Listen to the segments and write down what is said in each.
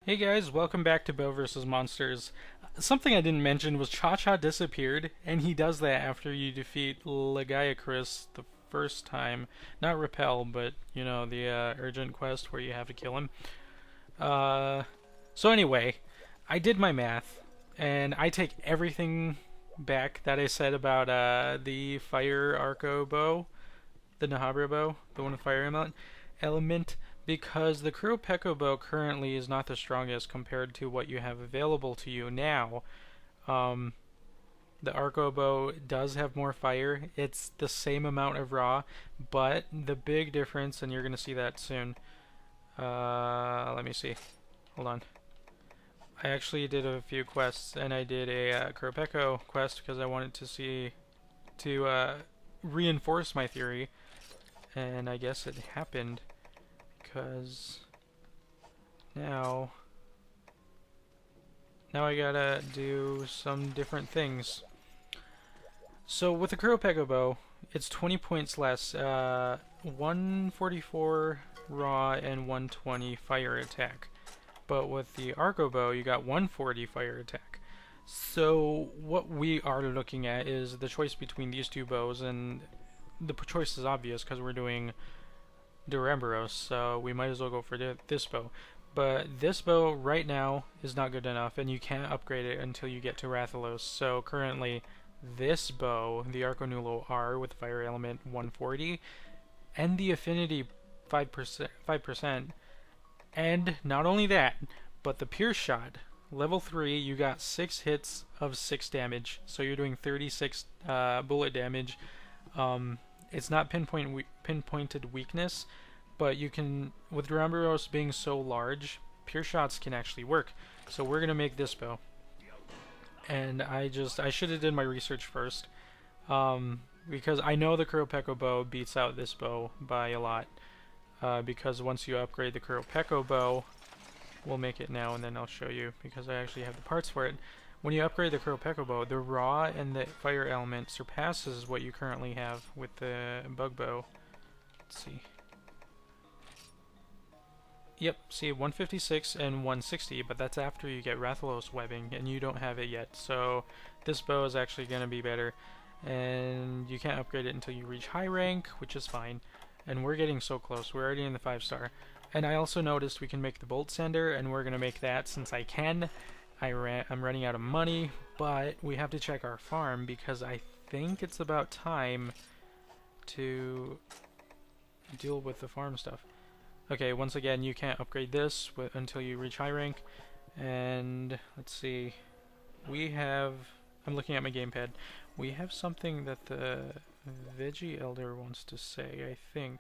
Hey guys, welcome back to Bow vs. Monsters. Something I didn't mention was Cha-Cha disappeared, and he does that after you defeat Legiacris the first time. Not Repel, but, you know, the urgent quest where you have to kill him. So anyway, I did my math, and I take everything back that I said about the Fire Arko bow, the bnahabra bow, the one with fire element, because the Peco bow currently is not the strongest compared to what you have available to you now. Um, the Arko bow does have more fire. It's the same amount of raw, but the big difference, and you're going to see that soon. Let me see. Hold on. I actually did a few quests, and I did a Peco quest because I wanted to see to reinforce my theory, and I guess it happened because now I gotta do some different things. So with the Peco bow, it's 20 points less, 144 raw and 120 fire attack. But with the Arko bow, you got 140 fire attack. So what we are looking at is the choice between these two bows, and the choice is obvious because we're doing duramboros, so we might as well go for this bow. But this bow right now is not good enough, and you can't upgrade it until you get to Rathalos. So currently, this bow, the Arko Nulo R with fire element 140, and the affinity 5%, and not only that, but the pierce shot, level 3, you got 6 hits of 6 damage, so you're doing 36 bullet damage. It's not pinpointed weakness, but you can, with duramboros being so large, pierce shots can actually work. So we're gonna make this bow, and I should have did my research first, because I know the Peco bow beats out this bow by a lot. Because once you upgrade the Peco bow, we'll make it now and then I'll show you because I actually have the parts for it. When you upgrade the Peco bow, the raw and the fire element surpasses what you currently have with the bug bow. Let's see. Yep, see 156 and 160, but that's after you get Rathalos webbing, and you don't have it yet. So this bow is actually going to be better, and you can't upgrade it until you reach high rank, which is fine. And we're getting so close. We're already in the 5-star. And I also noticed we can make the bolt sender, and we're going to make that since I can. I'm running out of money, but we have to check our farm because I think it's about time to deal with the farm stuff. Okay, once again, you can't upgrade this until you reach high rank. And let's see. We have... I'm looking at my gamepad. We have something that the Veggie Elder wants to say, I think.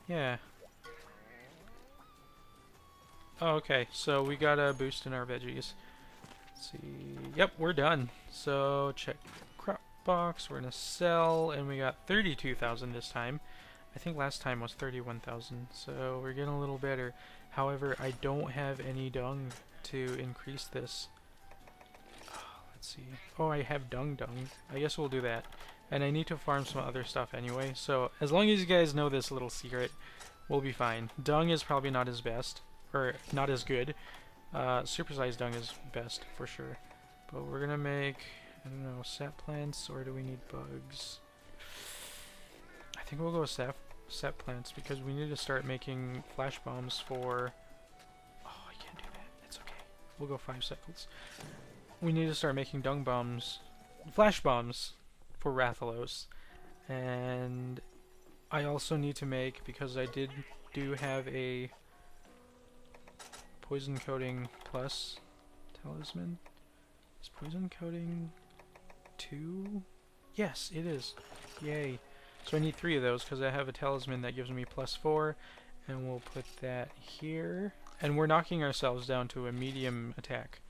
Yeah. Oh, okay, so we got a boost in our veggies. Let's see. Yep, we're done. So check crop box. We're gonna sell, and we got 32,000 this time. I think last time was 31,000, so we're getting a little better. However, I don't have any dung to increase this. Let's see. Oh, I have dung. I guess we'll do that. And I need to farm some other stuff anyway, so as long as you guys know this little secret, we'll be fine. Dung is probably not as best, or not as good. Supersized dung is best, for sure. But we're gonna make, I don't know, sap plants, or do we need bugs? I think we'll go with sap plants, because we need to start making flash bombs for... Oh, I can't do that. It's okay. We'll go 5 cycles. We need to start making dung bombs, flash bombs, for Rathalos. And I also need to make, because I do have a poison coating plus talisman. Is poison coating 2? Yes, it is. Yay. So I need 3 of those because I have a talisman that gives me +4, and we'll put that here. And we're knocking ourselves down to a medium attack,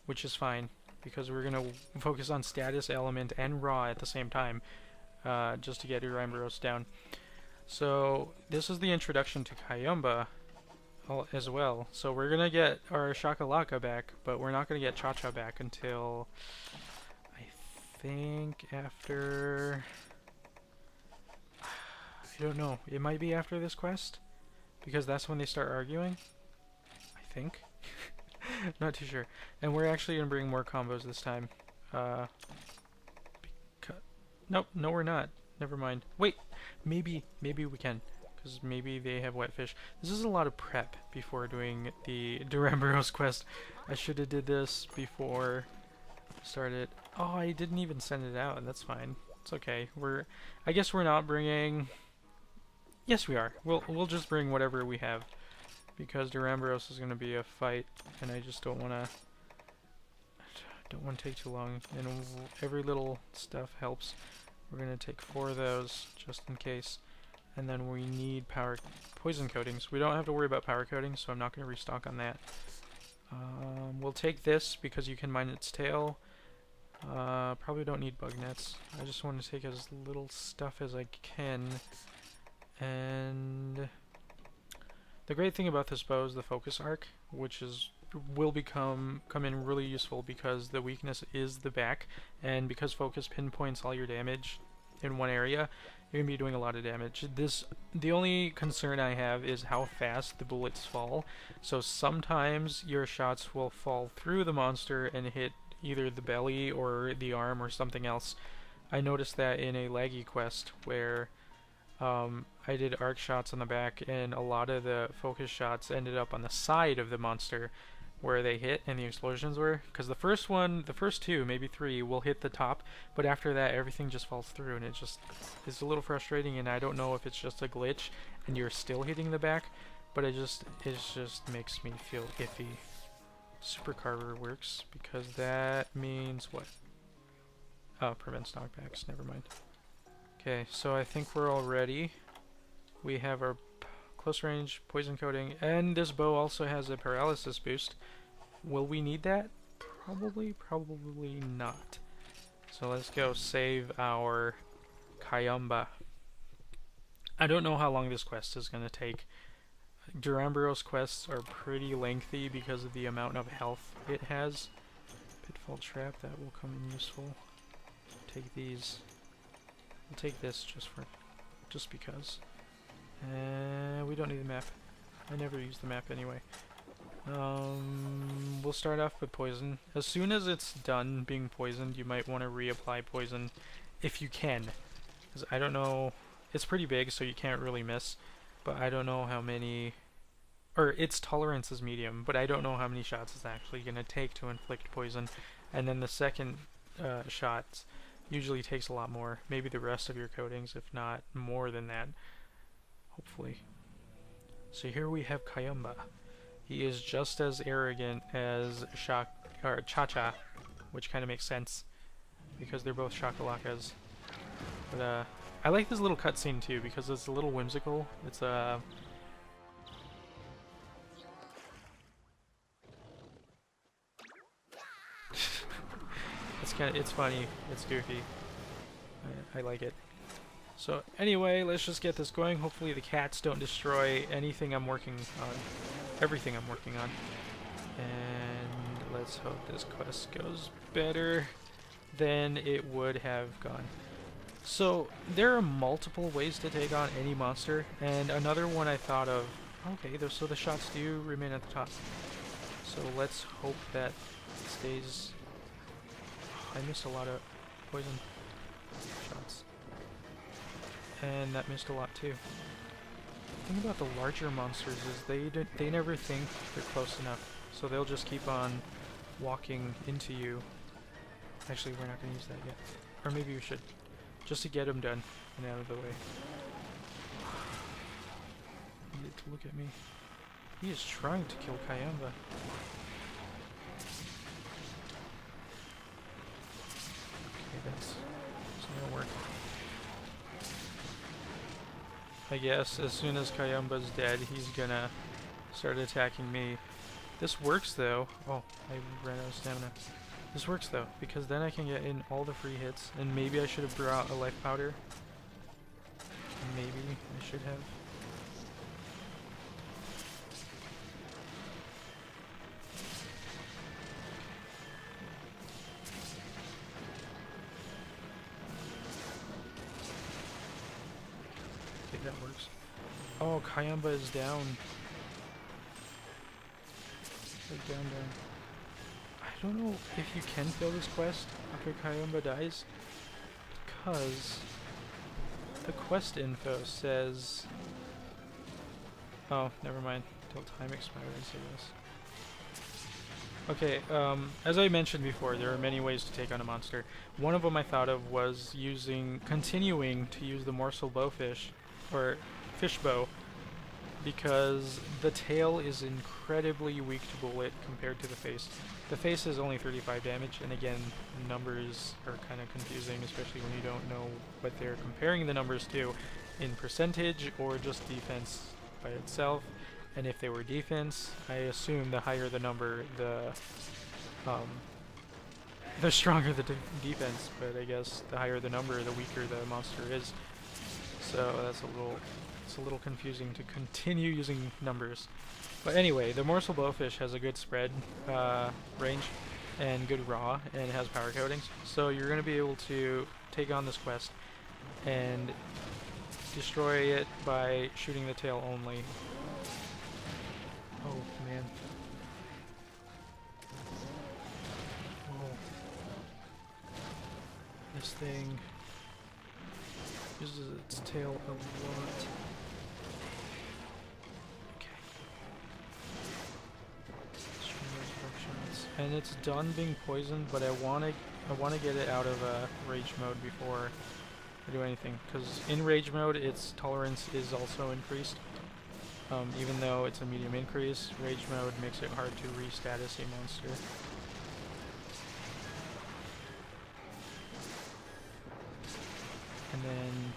which is fine because we're gonna focus on status, element, and raw at the same time, just to get duramboros down. So this is the introduction to Kayamba as well. So we're gonna get our shakalaka back, but we're not gonna get Cha-Cha back until I think after... I don't know. It might be after this quest, because that's when they start arguing. I think. Not too sure. And we're actually going to bring more combos this time. Nope, no we're not. Never mind. Wait, maybe we can. Because maybe they have wet fish. This is a lot of prep before doing the duramboros quest. I should have did this before I started. Oh, I didn't even send it out, and that's fine. It's okay. I guess we're not bringing... Yes, we are. We'll just bring whatever we have. Because duramboros is going to be a fight, and I just don't want to take too long. And every little stuff helps. We're going to take 4 of those, just in case. And then we need poison coatings. We don't have to worry about power coatings, so I'm not going to restock on that. We'll take this because you can mine its tail. Probably don't need bug nets. I just want to take as little stuff as I can. And the great thing about this bow is the focus arc, which will come in really useful because the weakness is the back, and because focus pinpoints all your damage in one area, you're gonna be doing a lot of damage. The only concern I have is how fast the bullets fall. So sometimes your shots will fall through the monster and hit either the belly or the arm or something else. I noticed that in a laggy quest where I did arc shots on the back, and a lot of the focus shots ended up on the side of the monster where they hit and the explosions were, because the first 2, maybe 3 will hit the top, but after that everything just falls through, and it just is a little frustrating. And I don't know if it's just a glitch and you're still hitting the back, but it just makes me feel iffy. Super Carver works because that means what? Oh, prevents knockbacks, never mind. Okay, so I think we're all ready. We have our close range poison coating, and this bow also has a paralysis boost. Will we need that? Probably not. So let's go save our Kayamba. I don't know how long this quest is going to take. Duramboros quests are pretty lengthy because of the amount of health it has. Pitfall trap, that will come in useful. Take these. We'll take this just because. We don't need the map. I never use the map anyway. We'll start off with poison. As soon as it's done being poisoned, you might want to reapply poison if you can. Because I don't know, it's pretty big, so you can't really miss. But I don't know how many, or its tolerance is medium, but I don't know how many shots it's actually going to take to inflict poison. And then the second shot usually takes a lot more. Maybe the rest of your coatings, if not more than that. Hopefully. So here we have Kayamba. He is just as arrogant as Cha-Cha, which kind of makes sense because they're both shakalakas. But I like this little cutscene too because it's a little whimsical. It's it's funny. It's goofy. I like it. So anyway, let's just get this going. Hopefully the cats don't destroy anything I'm working on. Everything I'm working on. And let's hope this quest goes better than it would have gone. So there are multiple ways to take on any monster, and another one I thought of, okay, so the shots do remain at the top. So let's hope that stays. I missed a lot of poison shots. And that missed a lot too. The thing about the larger monsters is they never think they're close enough, so they'll just keep on walking into you. Actually, we're not going to use that yet. Or maybe we should. Just to get them done and out of the way. Need it to look at me. He is trying to kill Kayamba. Okay, that's not gonna work. I guess as soon as Kayamba's dead, he's gonna start attacking me. This works though. Oh, I ran out of stamina. This works though, because then I can get in all the free hits, and maybe I should have brought a life powder. Maybe I should have. Okay, that works. Oh, Kayamba is down. Like down. I don't know if you can fail this quest after Kayamba dies, because the quest info says... Oh, never mind. Till time expires, I guess. Okay, as I mentioned before, there are many ways to take on a monster. One of them I thought of was continuing to use the morsel bowfish, or fish bow, because the tail is incredibly weak to bullet compared to the face. The face is only 35 damage, and again, numbers are kind of confusing, especially when you don't know what they're comparing the numbers to in percentage or just defense by itself. And if they were defense, I assume the higher the number, the stronger the defense. But I guess the higher the number, the weaker the monster is. So that's it's a little confusing to continue using numbers. But anyway, the morsel bowfish has a good spread range and good raw, and it has power coatings. So you're going to be able to take on this quest and destroy it by shooting the tail only. Oh, man. Oh. This thing uses its tail a lot. Okay. And it's done being poisoned, but I wanna get it out of rage mode before I do anything, because in rage mode its tolerance is also increased. Even though it's a medium increase, rage mode makes it hard to re-status a monster. And then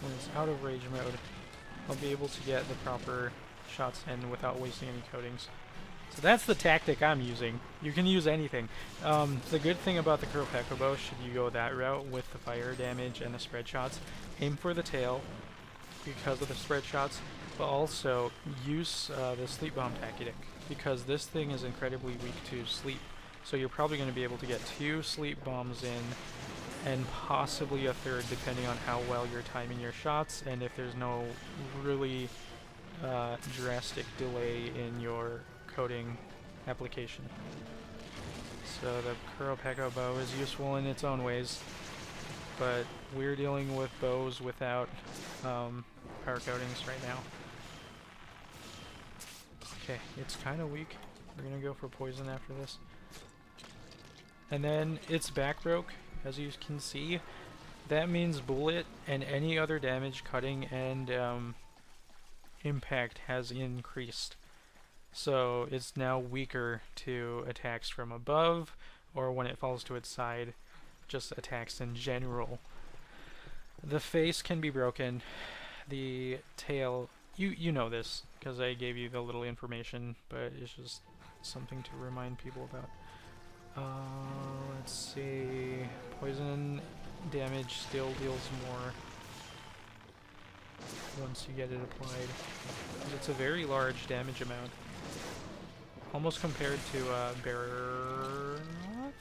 when it's out of rage mode, I'll be able to get the proper shots in without wasting any coatings. So that's the tactic I'm using. You can use anything. The good thing about the Peco bow, should you go that route with the fire damage and the spread shots, aim for the tail because of the spread shots, but also use the sleep bomb tactic, because this thing is incredibly weak to sleep. So you're probably going to be able to get 2 sleep bombs in, and possibly a third depending on how well you're timing your shots, and if there's no really drastic delay in your coating application. So the Peco bow is useful in its own ways, but we're dealing with bows without power coatings right now. Okay, it's kind of weak. We're gonna go for poison after this. And then its back broke, as you can see. That means bullet and any other damage, cutting, and impact has increased. So it's now weaker to attacks from above, or when it falls to its side, just attacks in general. The face can be broken. The tail, you know this, because I gave you the little information, but it's just something to remind people about. Let's see. Poison damage still deals more once you get it applied. It's a very large damage amount. Almost compared to Baroth?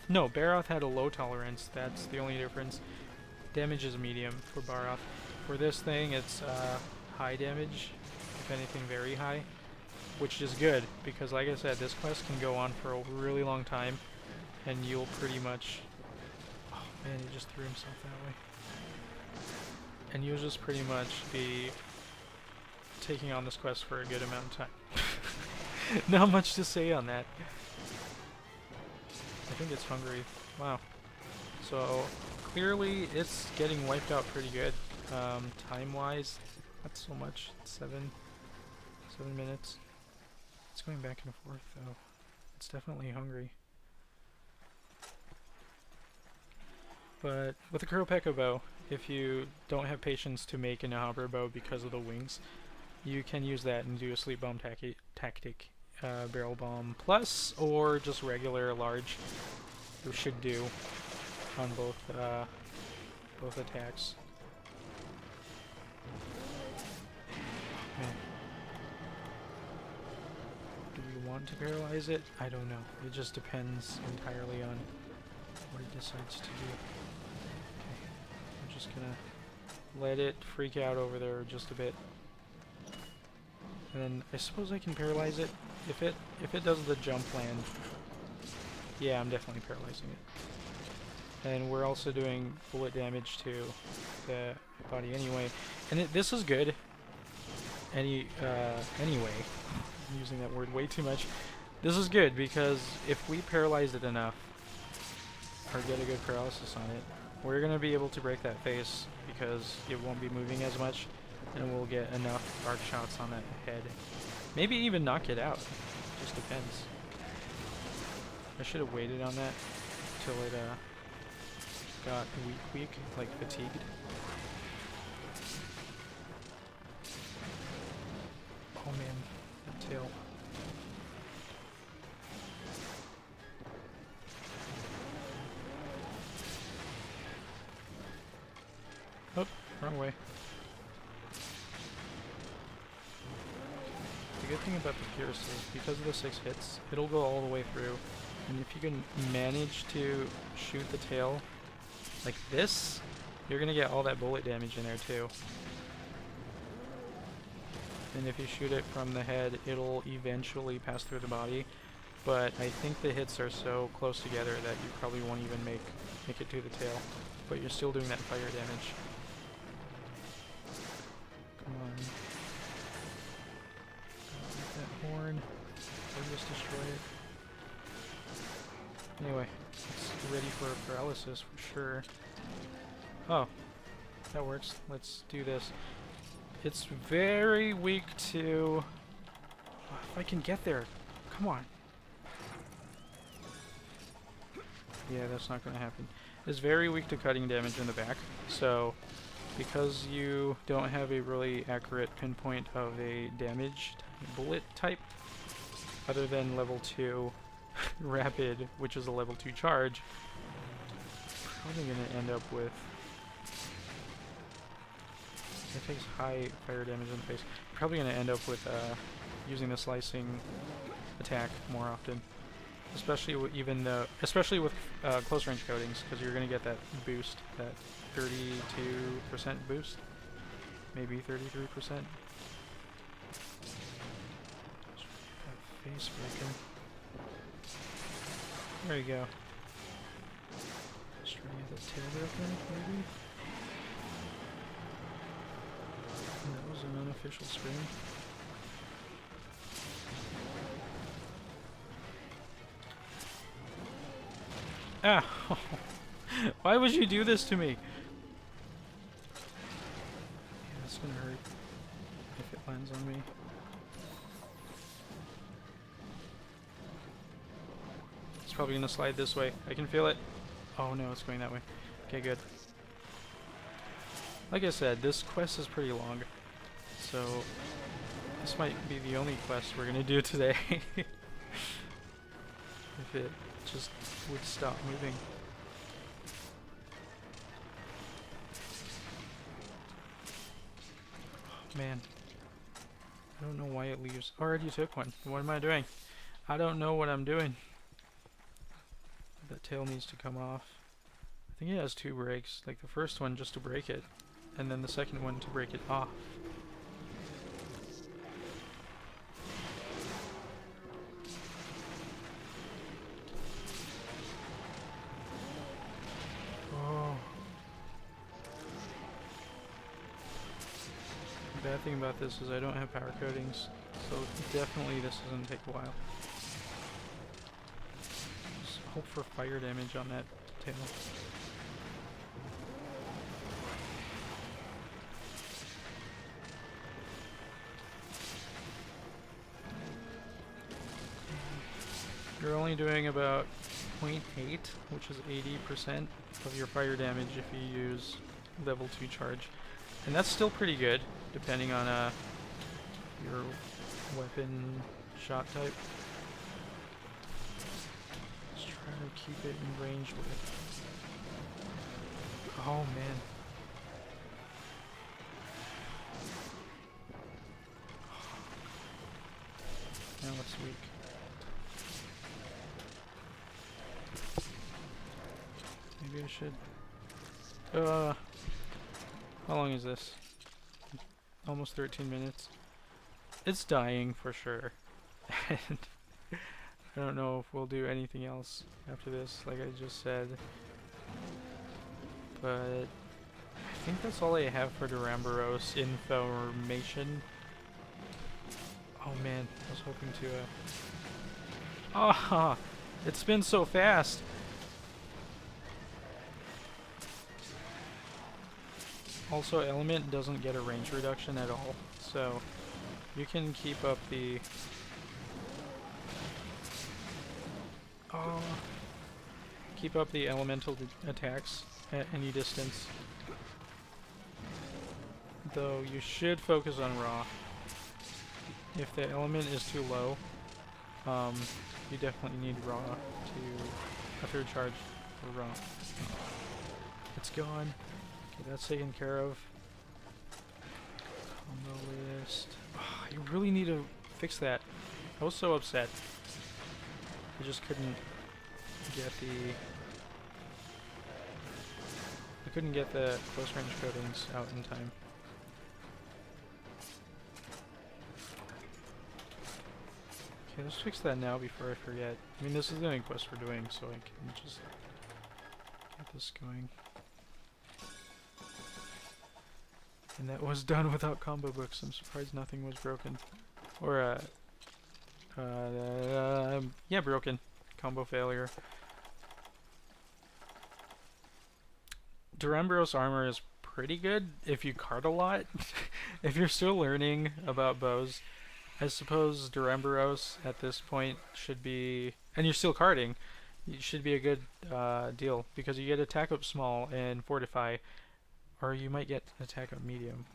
No, Baroth had a low tolerance. That's the only difference. Damage is medium for Baroth. For this thing, it's high damage, if anything very high, which is good, because like I said, this quest can go on for a really long time, and you'll pretty much... Oh man, he just threw himself that way. And you'll just pretty much be taking on this quest for a good amount of time. Not much to say on that. I think it's hungry. Wow. So, clearly it's getting wiped out pretty good. Time-wise, not so much. 7 minutes. It's going back and forth, though. It's definitely hungry. But with the Peco bow, if you don't have patience to make a bnahabra bow because of the wings, you can use that and do a sleep bomb tactic. Barrel bomb plus, or just regular large. You should do on both attacks. Man. Do we want to paralyze it? I don't know. It just depends entirely on what it decides to do. Okay, I'm just gonna let it freak out over there just a bit. And then I suppose I can paralyze it. If it does the jump land, yeah, I'm definitely paralyzing it. And we're also doing bullet damage to the body anyway. And this is good. Anyway, I'm using that word way too much. This is good because if we paralyze it enough, or get a good paralysis on it, we're going to be able to break that face because it won't be moving as much, and we'll get enough arc shots on that head. Maybe even knock it out. Just depends. I should have waited on that till it got weak, like fatigued. Oh man, that tail. Oh, wrong way. The good thing about the Pierce is because of the 6 hits, it'll go all the way through. And if you can manage to shoot the tail like this, you're gonna get all that bullet damage in there too. And if you shoot it from the head, it'll eventually pass through the body. But I think the hits are so close together that you probably won't even make it to the tail. But you're still doing that fire damage. Come on. Get that horn. Or just destroy it. Anyway, it's ready for paralysis for sure. Oh, that works. Let's do this. It's very weak to... If I can get there. Come on. Yeah, that's not going to happen. It's very weak to cutting damage in the back. So, because you don't have a really accurate pinpoint of a damaged bullet type, other than level 2 rapid, which is a level 2 charge, probably going to end up with... It takes high fire damage in the face. You're probably going to end up with using the slicing attack more often, especially with close range coatings, because you're going to get that boost, that 32% boost, maybe 33%. Face breaking. There you go. Just trying to get this tail broken, maybe. That was an unofficial spin. Ah! Why would you do this to me? Yeah, it's gonna hurt if it lands on me. It's probably gonna slide this way. I can feel it. Oh no, it's going that way. Okay, good. Like I said, this quest is pretty long, so this might be the only quest we're gonna do today. If it just would stop moving. Oh, man. I don't know why it leaves. Already took one. What am I doing? I don't know what I'm doing. That tail needs to come off. I think it has 2 breaks. Like the first one just to break it, and then the second one to break it off. Oh. The bad thing about this is I don't have power coatings, so definitely this is going to take a while. Just hope for fire damage on that tail. You're only doing about 0.8, which is 80% of your fire damage if you use level 2 charge. And that's still pretty good, depending on your weapon shot type. Let's try to keep it in range with... Oh man. Now it's weak. Maybe I should... how long is this? Almost 13 minutes. it's dying for sure. And I don't know if we'll do anything else after this, like I just said. But I think that's all I have for duramboros information. Oh man, I was hoping to ah, it's been so fast. Also, element doesn't get a range reduction at all, so you can keep up the elemental attacks at any distance. Though you should focus on raw. If the element is too low, you definitely need raw to a third charge for raw. It's gone. Okay, that's taken care of. Combo list. Oh, you really need to fix that. I was so upset. I just couldn't get the close range coatings out in time. Okay, let's fix that now before I forget. I mean, this is the only quest we're doing, so I can just get this going. And that was done without combo books. I'm surprised nothing was broken. Or, yeah, broken. Combo failure. Duramboros armor is pretty good if you card a lot. If you're still learning about bows, I suppose Duramboros at this point should be, and you're still carding, it should be a good deal, because you get attack up small and fortify, or you might get attack up medium.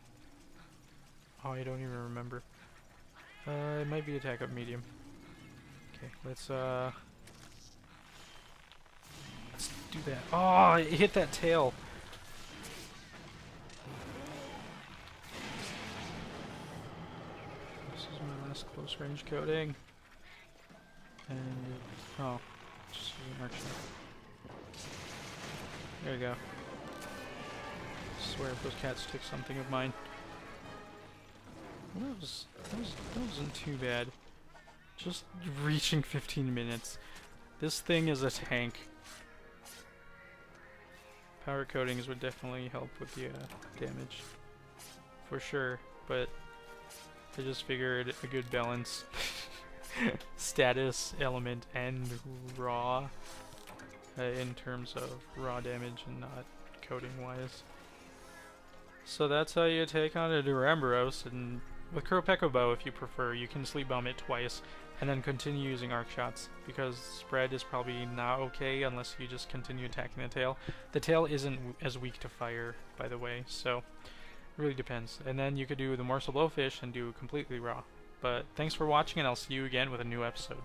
Oh, I don't even remember. It might be attack up medium. Okay, let's do that. Oh, it hit that tail. This is my last close range coating. And oh, just an arc shot. There you go. I swear if those cats took something of mine. That wasn't too bad. Just reaching 15 minutes. This thing is a tank. Power coatings would definitely help with the damage. For sure, but I just figured a good balance. Status, element, and raw. In terms of raw damage and not coating wise. So that's how you take on a Duramboros, and with Peco bow, if you prefer, you can sleep bomb it twice and then continue using arc shots, because spread is probably not okay unless you just continue attacking the tail. The tail isn't as weak to fire, by the way, so it really depends. And then you could do the morsel blowfish and do completely raw. But thanks for watching, and I'll see you again with a new episode.